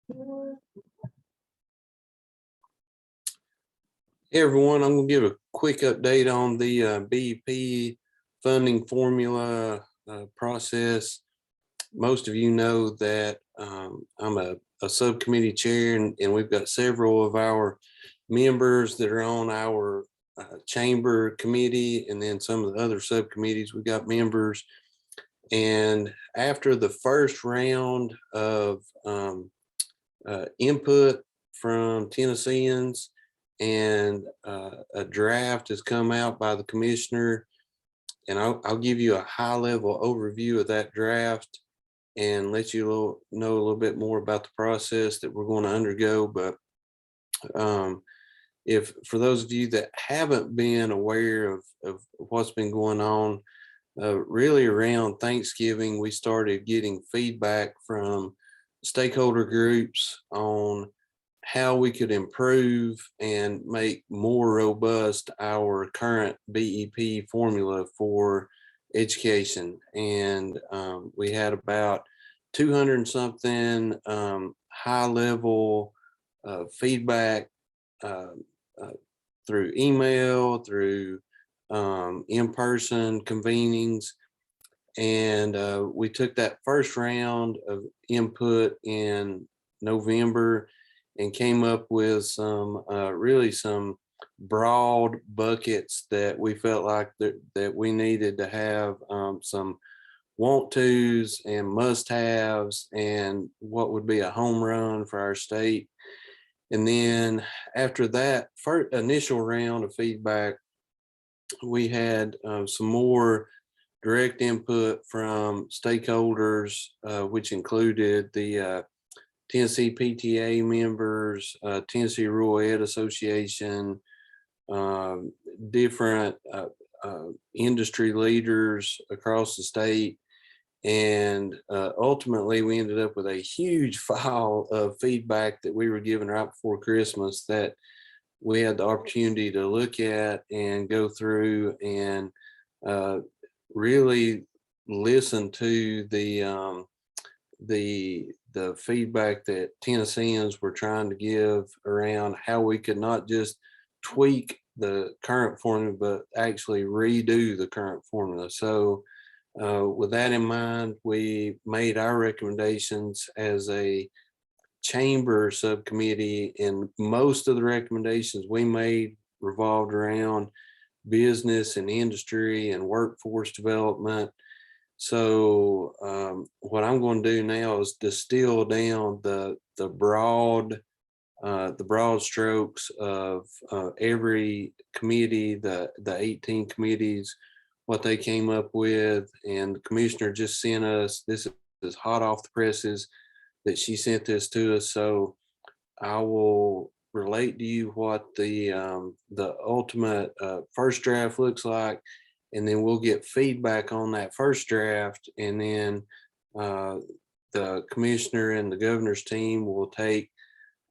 Hey everyone, I'm going to give a quick update on the BEP funding formula process. Most of you know that I'm a subcommittee chair, and we've got several of our members that are on our chamber committee, and then some of the other subcommittees. We've got members, and after the first round of input from Tennesseans, and a draft has come out by the commissioner, and I'll give you a high level overview of that draft and let you know a little bit more about the process that we're going to undergo. But if for those of you that haven't been aware of what's been going on, really around Thanksgiving, we started getting feedback from stakeholder groups on how we could improve and make more robust our current BEP formula for education. And we had about 200 something high level feedback through email, through in-person convenings. And we took that first round of input in November and came up with some really some broad buckets that we felt like that we needed to have some want tos and must haves and what would be a home run for our state. And then after that first initial round of feedback, we had some more direct input from stakeholders, which included the Tennessee PTA members, Tennessee Rural Ed Association, different industry leaders across the state. And ultimately, we ended up with a huge file of feedback that we were given right before Christmas that we had the opportunity to look at and go through and really listen to the feedback that Tennesseans were trying to give around how we could not just tweak the current formula, but actually redo the current formula. So with that in mind, we made our recommendations as a chamber subcommittee, and most of the recommendations we made revolved around business and industry and workforce development. So what I'm going to do now is distill down the broad strokes of every committee, the 18 committees, what they came up with. And the commissioner just sent us, this is hot off the presses, that she sent this to us. So I will relate to you what the ultimate first draft looks like, and then we'll get feedback on that first draft, and then the commissioner and the governor's team will take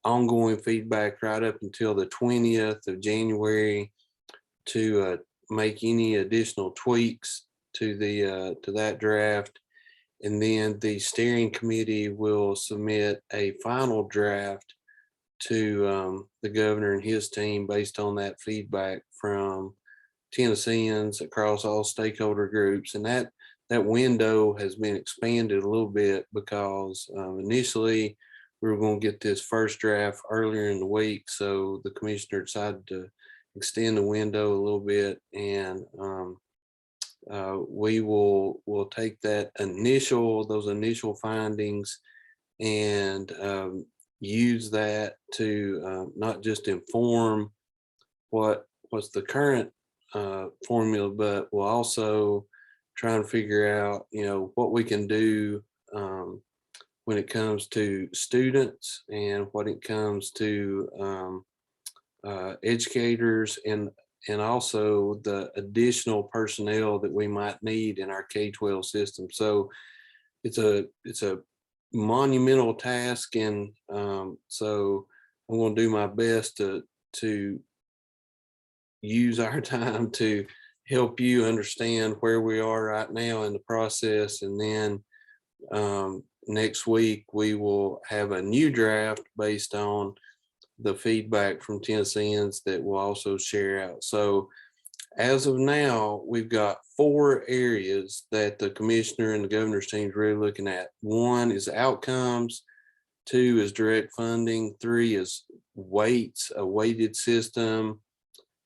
ongoing feedback right up until the 20th of January to make any additional tweaks to that draft. And then the steering committee will submit a final draft to the governor and his team based on that feedback from Tennesseans across all stakeholder groups. And that window has been expanded a little bit because initially we were going to get this first draft earlier in the week. So the commissioner decided to extend the window a little bit, and we will take those initial findings and use that to not just inform what's the current formula, but we'll also try and figure out, what we can do when it comes to students and when it comes to educators, and also the additional personnel that we might need in our K-12 system. So it's a monumental task, and so I'm going to do my best to use our time to help you understand where we are right now in the process, and then next week we will have a new draft based on the feedback from Tennesseans that we'll also share out. So as of now, we've got 4 areas that the commissioner and the governor's team is really looking at. 1 is outcomes, 2 is direct funding, 3 is weights, a weighted system,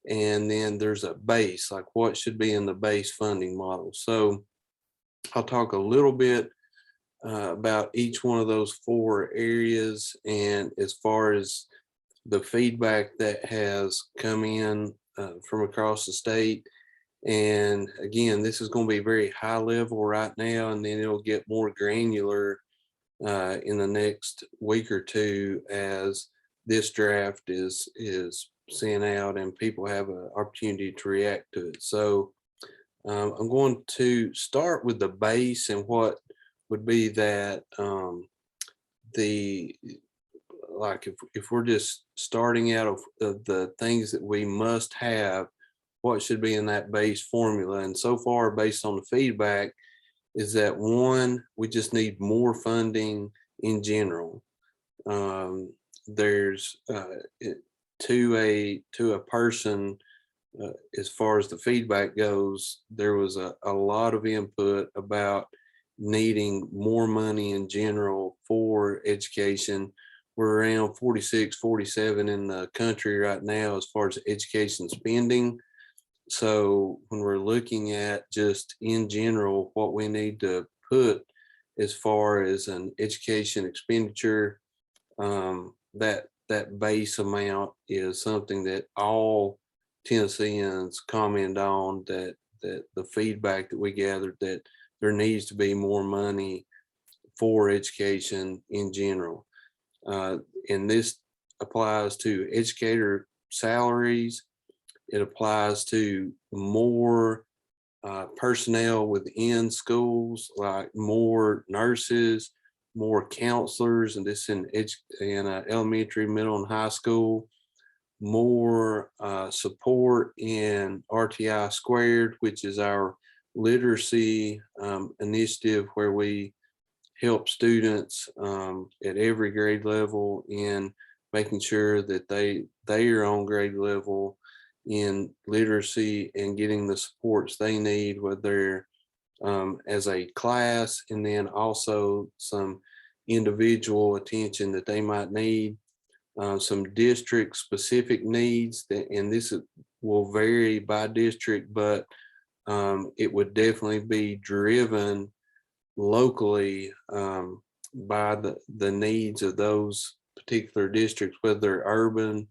and then there's a base, like what should be in the base funding model. So I'll talk a little bit about each one of those 4 areas, and as far as the feedback that has come in from across the state. And again, this is going to be very high level right now, and then it'll get more granular in the next week or 2 as this draft is sent out and people have an opportunity to react to it. So I'm going to start with the base and what would be that the like if we're just starting out of the things that we must have, what should be in that base formula. And so far, based on the feedback, is that 1, we just need more funding in general. There's to a person, as far as the feedback goes, there was a lot of input about needing more money in general for education. We're around 46, 47 in the country right now as far as education spending. So when we're looking at just in general what we need to put as far as an education expenditure, that base amount is something that all Tennesseans comment on, that the feedback that we gathered, that there needs to be more money for education in general. And this applies to educator salaries. It applies to more personnel within schools, like more nurses, more counselors, and this in elementary, middle, and high school, more support in RTI Squared, which is our literacy initiative where we help students at every grade level in making sure that they are on grade level in literacy and getting the supports they need, whether as a class, and then also some individual attention that they might need, some district specific needs that, and this will vary by district, but it would definitely be driven locally by the needs of those particular districts, whether they're urban,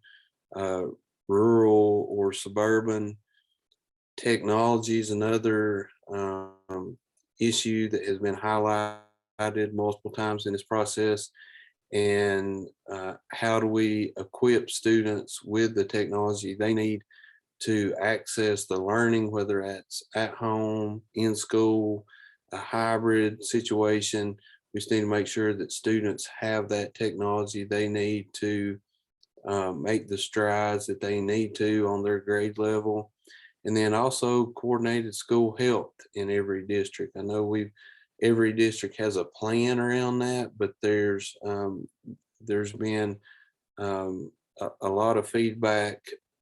rural, or suburban. Technology is another issue that has been highlighted multiple times in this process. And how do we equip students with the technology they need to access the learning, whether that's at home, in school, a hybrid situation. We just need to make sure that students have that technology they need to make the strides that they need to on their grade level. And then also coordinated school health in every district. I know every district has a plan around that, but there's been a lot of feedback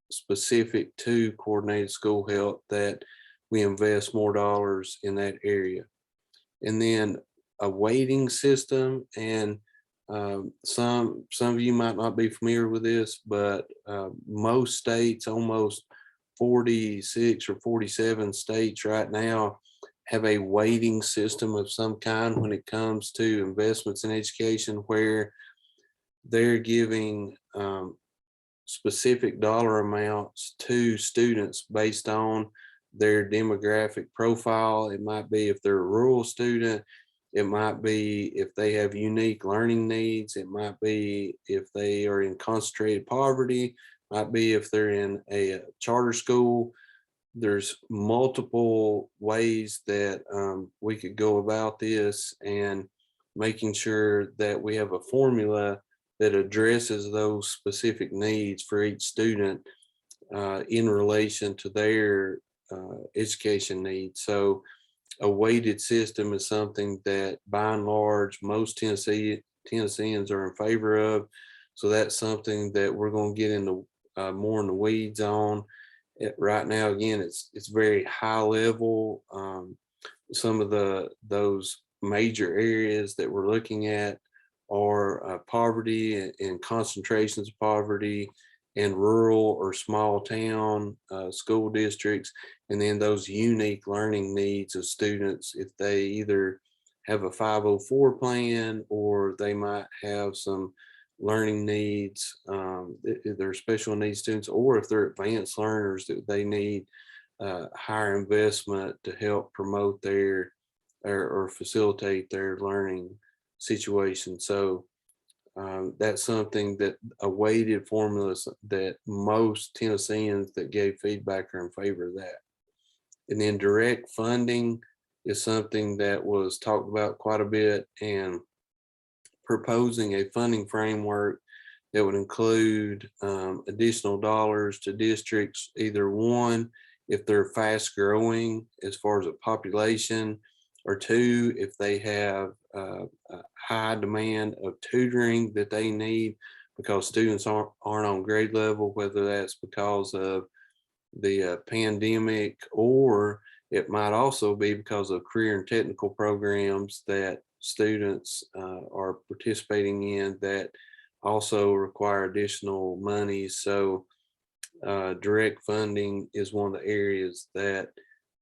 specific to coordinated school health that we invest more dollars in that area. And then a weighting system, and some of you might not be familiar with this, but most states, almost 46 or 47 states right now, have a weighting system of some kind when it comes to investments in education, where they're giving specific dollar amounts to students based on their demographic profile. It might be if they're a rural student, it might be if they have unique learning needs, it might be if they are in concentrated poverty, might be if they're in a charter school. There's multiple ways that we could go about this, and making sure that we have a formula that addresses those specific needs for each student in relation to their education needs. So a weighted system is something that by and large, most Tennesseans are in favor of. So that's something that we're going to get into more in the weeds on. Right now, again, it's very high level. Some of those major areas that we're looking at are poverty and concentrations of poverty in rural or small town school districts, and then those unique learning needs of students if they either have a 504 plan or they might have some learning needs, if they're special needs students, or if they're advanced learners that they need higher investment to help promote their or facilitate their learning situation. So that's something that a weighted formula that most Tennesseans that gave feedback are in favor of that. And then direct funding is something that was talked about quite a bit, and proposing a funding framework that would include additional dollars to districts, either one, if they're fast growing as far as a population, or two, if they have a high demand of tutoring that they need because students aren't on grade level, whether that's because of the pandemic, or it might also be because of career and technical programs that students are participating in that also require additional money. So direct funding is one of the areas that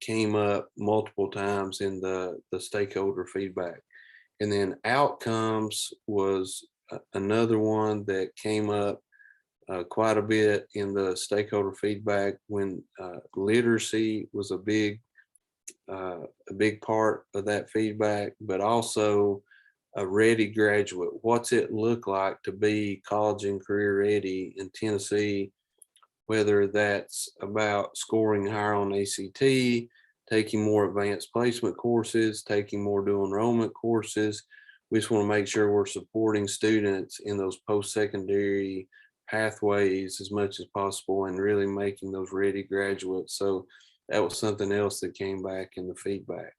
came up multiple times in the stakeholder feedback. And then outcomes was another one that came up quite a bit in the stakeholder feedback when literacy was a big part of that feedback, but also a ready graduate. What's it look like to be college and career ready in Tennessee? Whether that's about scoring higher on ACT, taking more advanced placement courses, taking more dual enrollment courses. We just want to make sure we're supporting students in those post-secondary pathways as much as possible and really making those ready graduates. So that was something else that came back in the feedback.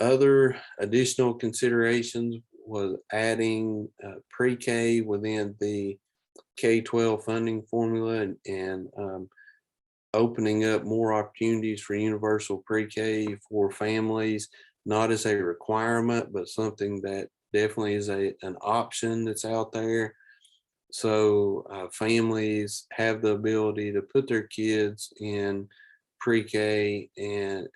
Other additional considerations was adding pre-K within the K-12 funding formula, and opening up more opportunities for universal pre-K for families, not as a requirement, but something that definitely is an option that's out there. So families have the ability to put their kids in pre-K, and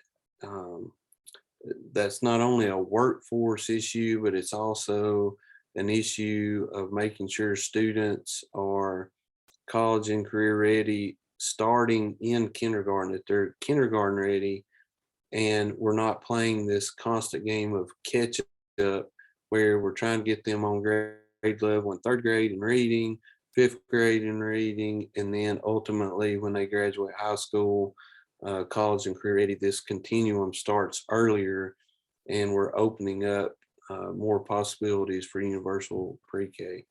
that's not only a workforce issue, but it's also an issue of making sure students are college and career ready starting in kindergarten, that they're kindergarten ready, and we're not playing this constant game of catch up where we're trying to get them on grade level in third grade in reading, fifth grade in reading, and then ultimately when they graduate high school, college and career ready, this continuum starts earlier, and we're opening up more possibilities for universal pre-K.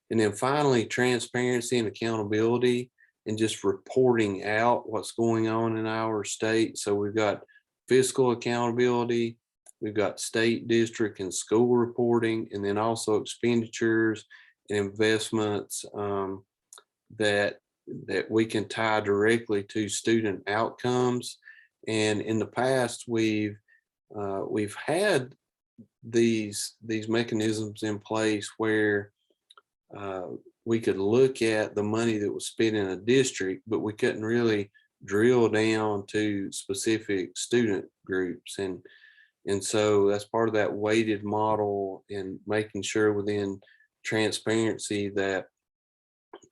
And then finally, transparency and accountability, and just reporting out what's going on in our state. So we've got fiscal accountability, we've got state, district, and school reporting, and then also expenditures and investments that we can tie directly to student outcomes. And in the past, we've had these mechanisms in place where we could look at the money that was spent in a district, but we couldn't really drill down to specific student groups. And so that's part of that weighted model, and making sure within transparency that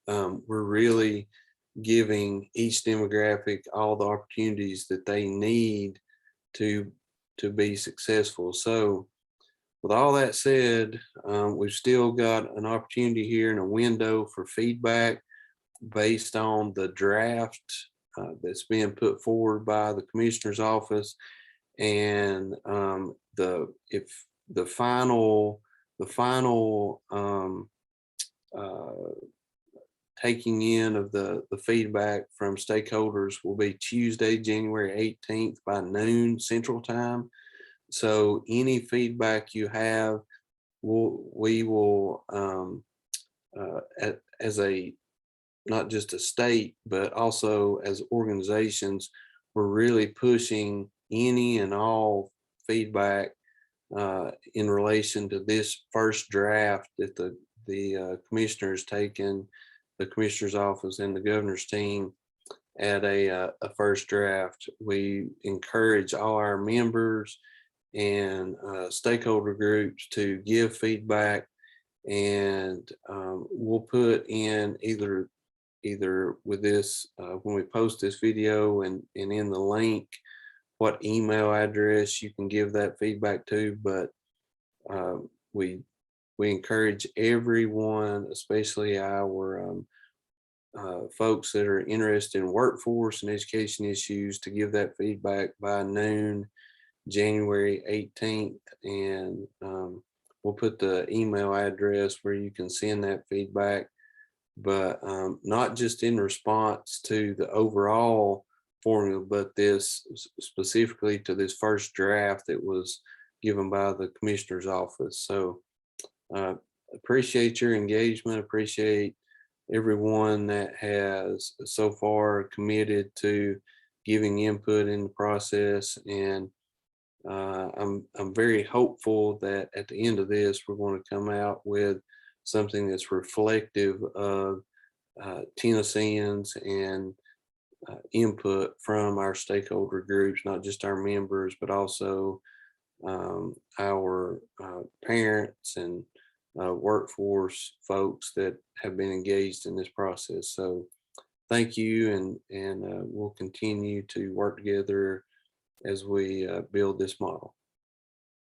we're really giving each demographic all the opportunities that they need to be successful. So with all that said, we've still got an opportunity here and a window for feedback based on the draft that's being put forward by the commissioner's office, and if the final taking in of the feedback from stakeholders will be Tuesday, January 18th by noon Central Time. So any feedback you have, we will, as a, not just a state, but also as organizations, we're really pushing any and all feedback in relation to this first draft that the commissioners taken, the commissioner's office and the governor's team at a first draft. We encourage all our members and stakeholder groups to give feedback, and we'll put in either with this when we post this video and in the link what email address you can give that feedback to. But we encourage everyone, especially our folks that are interested in workforce and education issues, to give that feedback by noon January 18th. And we'll put the email address where you can send that feedback, but not just in response to the overall formula, but this specifically to this first draft that was given by the commissioner's office. So appreciate your engagement, appreciate everyone that has so far committed to giving input in the process. And I'm very hopeful that at the end of this, we're going to come out with something that's reflective of Tennesseans and input from our stakeholder groups, not just our members, but also our parents and workforce folks that have been engaged in this process. So thank you, and we'll continue to work together as we build this model.